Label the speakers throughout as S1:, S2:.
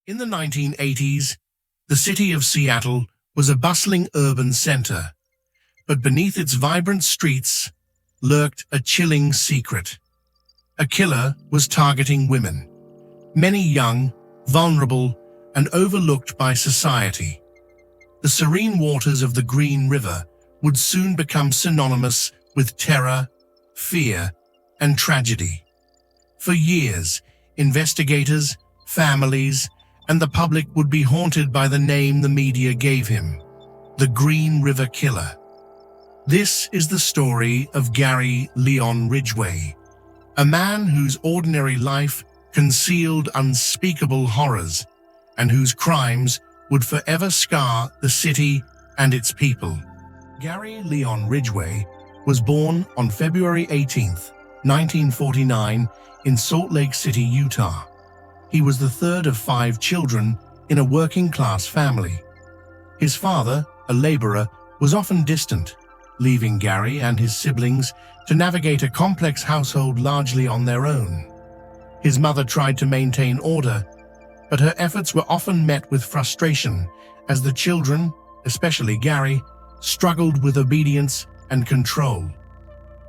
S1: In the 1980s, the city of Seattle was a bustling urban center, but beneath its vibrant streets lurked a chilling secret. A killer was targeting women, many young, vulnerable, and overlooked by society. The serene waters of the Green River would soon become synonymous with terror, fear, and tragedy. For years, investigators, families, and the public would be haunted by the name the media gave him, the Green River Killer. This is the story of Gary Leon Ridgway, a man whose ordinary life concealed unspeakable horrors and whose crimes would forever scar the city and its people. Gary Leon Ridgway was born on February 18, 1949, in Salt Lake City, Utah. He was the third of 5 children in a working-class family. His father, a laborer, was often distant, leaving Gary and his siblings to navigate a complex household largely on their own. His mother tried to maintain order, but her efforts were often met with frustration as the children, especially Gary, struggled with obedience and control.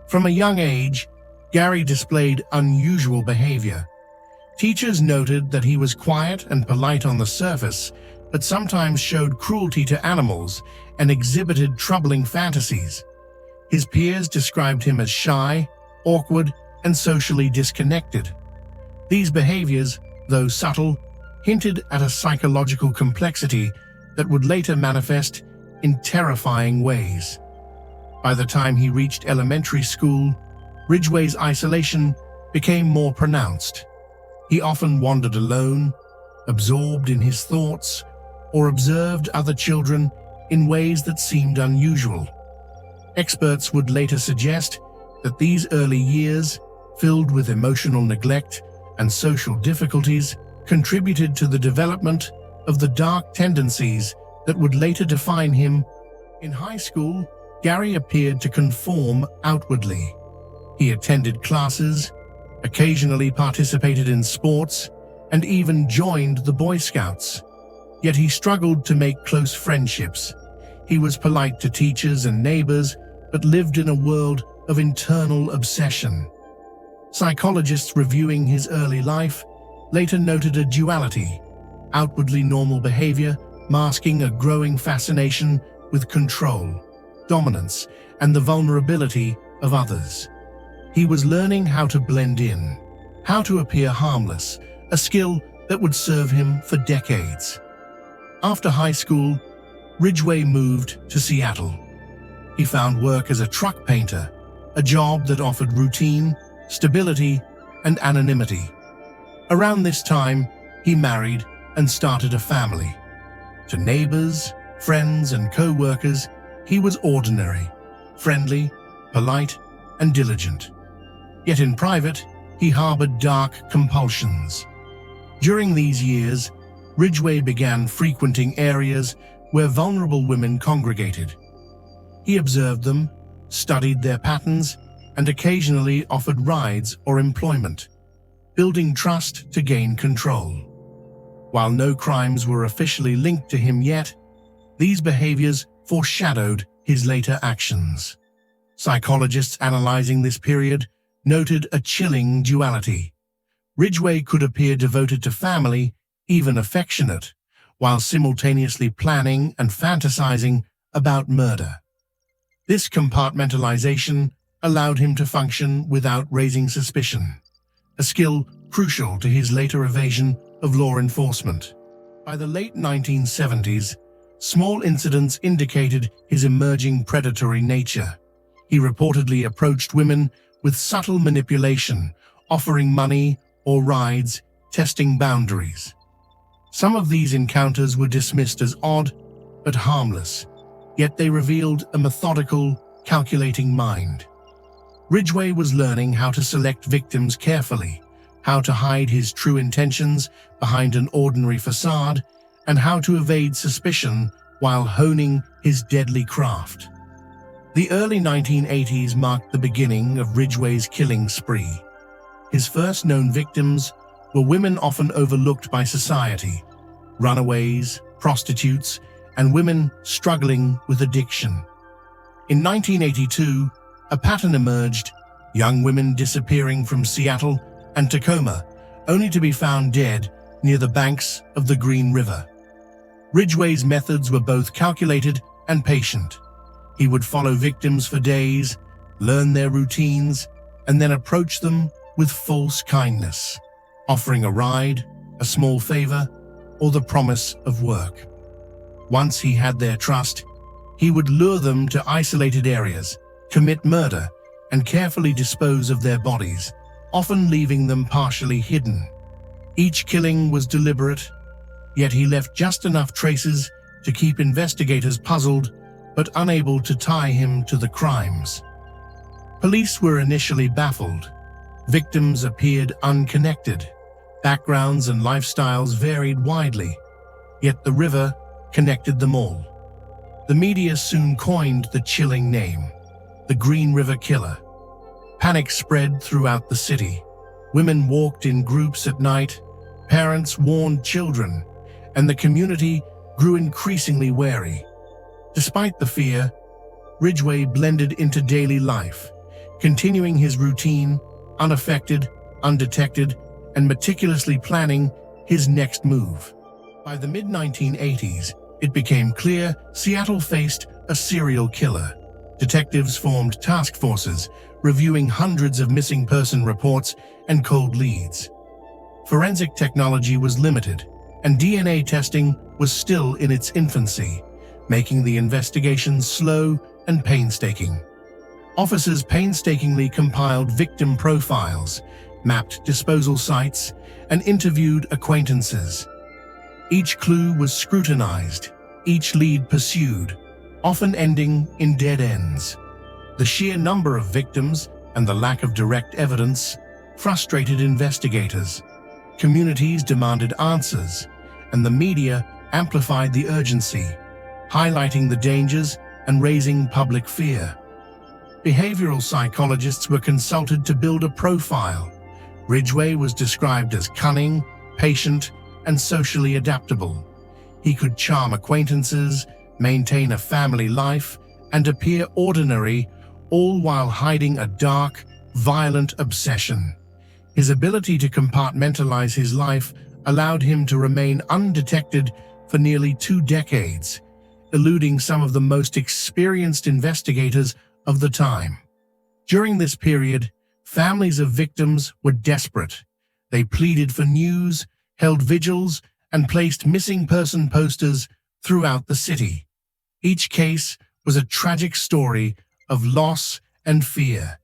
S1: From a young age, Gary displayed unusual behavior. Teachers noted that he was quiet and polite on the surface, but sometimes showed cruelty to animals and exhibited troubling fantasies. His peers described him as shy, awkward, and socially disconnected. These behaviors, though subtle, hinted at a psychological complexity that would later manifest in terrifying ways. By the time he reached elementary school, Ridgway's isolation became more pronounced. He often wandered alone, absorbed in his thoughts, or observed other children in ways that seemed unusual. Experts would later suggest that these early years, filled with emotional neglect and social difficulties, contributed to the development of the dark tendencies that would later define him. In high school, Gary appeared to conform outwardly. He attended classes, occasionally participated in sports, and even joined the Boy Scouts. Yet he struggled to make close friendships. He was polite to teachers and neighbors, but lived in a world of internal obsession. Psychologists reviewing his early life later noted a duality: outwardly normal behavior masking a growing fascination with control, dominance, and the vulnerability of others. He was learning how to blend in, how to appear harmless, a skill that would serve him for decades. After high school, Ridgway moved to Seattle. He found work as a truck painter, a job that offered routine, stability, and anonymity. Around this time, he married and started a family. To neighbors, friends, and co-workers, he was ordinary, friendly, polite, and diligent. Yet in private, he harbored dark compulsions. During these years, Ridgway began frequenting areas where vulnerable women congregated. He observed them, studied their patterns, and occasionally offered rides or employment, building trust to gain control. While no crimes were officially linked to him yet, these behaviors foreshadowed his later actions. Psychologists analyzing this period noted a chilling duality. Ridgway could appear devoted to family, even affectionate, while simultaneously planning and fantasizing about murder. This compartmentalization allowed him to function without raising suspicion, a skill crucial to his later evasion of law enforcement. By the late 1970s, small incidents indicated his emerging predatory nature. He reportedly approached women with subtle manipulation, offering money or rides, testing boundaries. Some of these encounters were dismissed as odd but harmless, yet they revealed a methodical, calculating mind. Ridgway was learning how to select victims carefully, how to hide his true intentions behind an ordinary facade, and how to evade suspicion while honing his deadly craft. The early 1980s marked the beginning of Ridgway's killing spree. His first known victims were women often overlooked by society, runaways, prostitutes, and women struggling with addiction. In 1982, a pattern emerged: young women disappearing from Seattle and Tacoma, only to be found dead near the banks of the Green River. Ridgway's methods were both calculated and patient. He would follow victims for days, learn their routines, and then approach them with false kindness, offering a ride, a small favor, or the promise of work. Once he had their trust, he would lure them to isolated areas, commit murder, and carefully dispose of their bodies, often leaving them partially hidden. Each killing was deliberate, yet he left just enough traces to keep investigators puzzled but unable to tie him to the crimes. Police were initially baffled. Victims appeared unconnected. Backgrounds and lifestyles varied widely, yet the river connected them all. The media soon coined the chilling name, the Green River Killer. Panic spread throughout the city. Women walked in groups at night, parents warned children, and the community grew increasingly wary. Despite the fear, Ridgway blended into daily life, continuing his routine, unaffected, undetected, and meticulously planning his next move. By the mid-1980s, it became clear Seattle faced a serial killer. Detectives formed task forces, reviewing hundreds of missing person reports and cold leads. Forensic technology was limited, and DNA testing was still in its infancy, making the investigation slow and painstaking. Officers painstakingly compiled victim profiles, mapped disposal sites, and interviewed acquaintances. Each clue was scrutinized, each lead pursued, often ending in dead ends. The sheer number of victims and the lack of direct evidence frustrated investigators. Communities demanded answers, and the media amplified the urgency, highlighting the dangers and raising public fear. Behavioral psychologists were consulted to build a profile. Ridgway was described as cunning, patient, and socially adaptable. He could charm acquaintances, maintain a family life, and appear ordinary, all while hiding a dark, violent obsession. His ability to compartmentalize his life allowed him to remain undetected for nearly 2 decades, eluding some of the most experienced investigators of the time. During this period, families of victims were desperate. They pleaded for news, held vigils, and placed missing person posters throughout the city. Each case was a tragic story of loss and fear,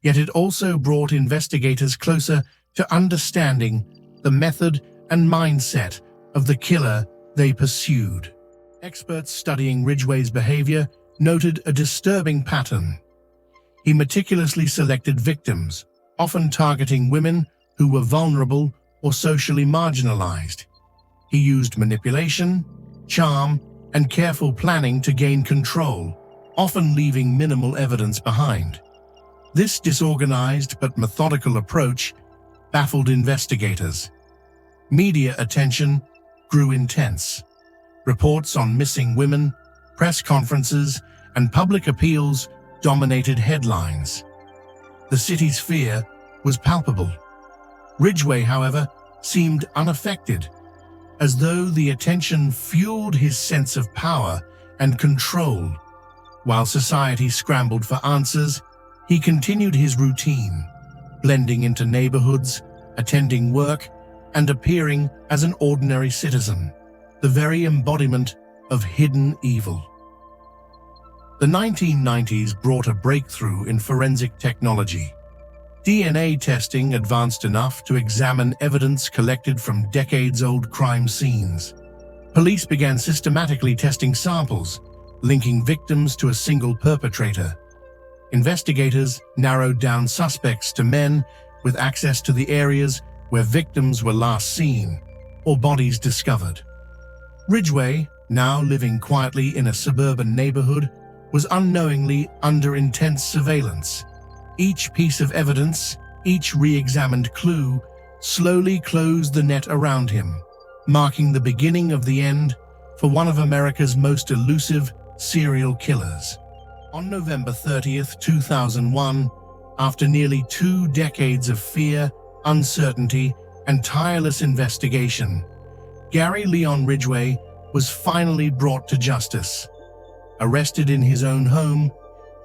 S1: yet it also brought investigators closer to understanding the method and mindset of the killer they pursued. Experts studying Ridgway's behavior noted a disturbing pattern. He meticulously selected victims, often targeting women who were vulnerable or socially marginalized. He used manipulation, charm, and careful planning to gain control, often leaving minimal evidence behind. This disorganized but methodical approach baffled investigators. Media attention grew intense. Reports on missing women, press conferences, and public appeals dominated headlines. The city's fear was palpable. Ridgway, however, seemed unaffected, as though the attention fueled his sense of power and control. While society scrambled for answers, he continued his routine, blending into neighborhoods, attending work, and appearing as an ordinary citizen, the very embodiment of hidden evil. The 1990s brought a breakthrough in forensic technology. DNA testing advanced enough to examine evidence collected from decades-old crime scenes. Police began systematically testing samples, linking victims to a single perpetrator. Investigators narrowed down suspects to men with access to the areas where victims were last seen or bodies discovered. Ridgway, now living quietly in a suburban neighborhood, was unknowingly under intense surveillance. Each piece of evidence, each re-examined clue, slowly closed the net around him, marking the beginning of the end for one of America's most elusive serial killers. On November 30th, 2001, after nearly 2 decades of fear, uncertainty, and tireless investigation, Gary Leon Ridgway was finally brought to justice. Arrested in his own home,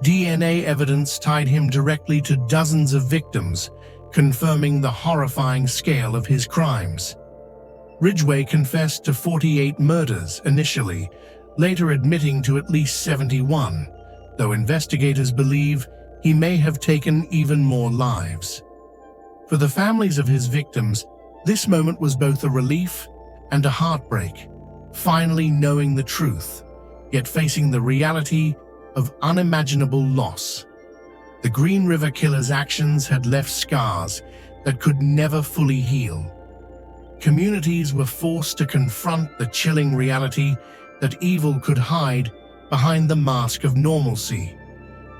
S1: DNA evidence tied him directly to dozens of victims, confirming the horrifying scale of his crimes. Ridgway confessed to 48 murders initially, later admitting to at least 71, though investigators believe he may have taken even more lives. For the families of his victims, this moment was both a relief and a heartbreak, finally knowing the truth, yet facing the reality of unimaginable loss. The Green River Killer's actions had left scars that could never fully heal. Communities were forced to confront the chilling reality that evil could hide behind the mask of normalcy,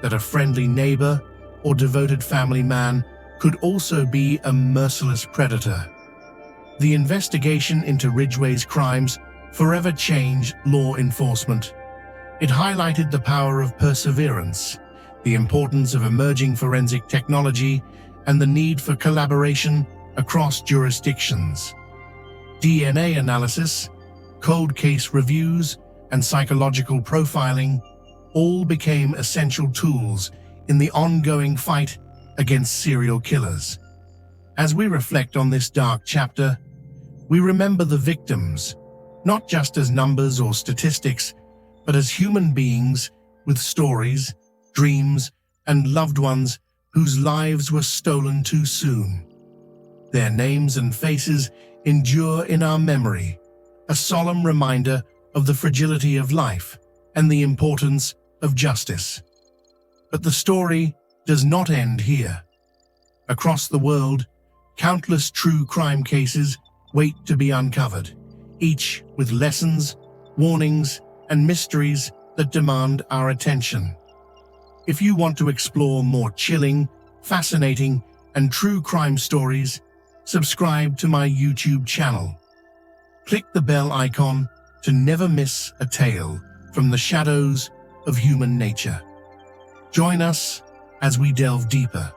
S1: that a friendly neighbor or devoted family man could also be a merciless predator. The investigation into Ridgway's crimes forever changed law enforcement. It highlighted the power of perseverance, the importance of emerging forensic technology, and the need for collaboration across jurisdictions. DNA analysis, cold case reviews, and psychological profiling all became essential tools in the ongoing fight against serial killers. As we reflect on this dark chapter, we remember the victims, not just as numbers or statistics, but as human beings with stories, dreams, and loved ones whose lives were stolen too soon. Their names and faces endure in our memory, a solemn reminder of the fragility of life and the importance of justice. But the story does not end here. Across the world, countless true crime cases wait to be uncovered, each with lessons, warnings, and mysteries that demand our attention. If you want to explore more chilling, fascinating, and true crime stories, subscribe to my YouTube channel. Click the bell icon to never miss a tale from the shadows of human nature. Join us as we delve deeper,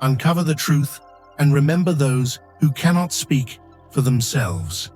S1: uncover the truth, and remember those who cannot speak for themselves.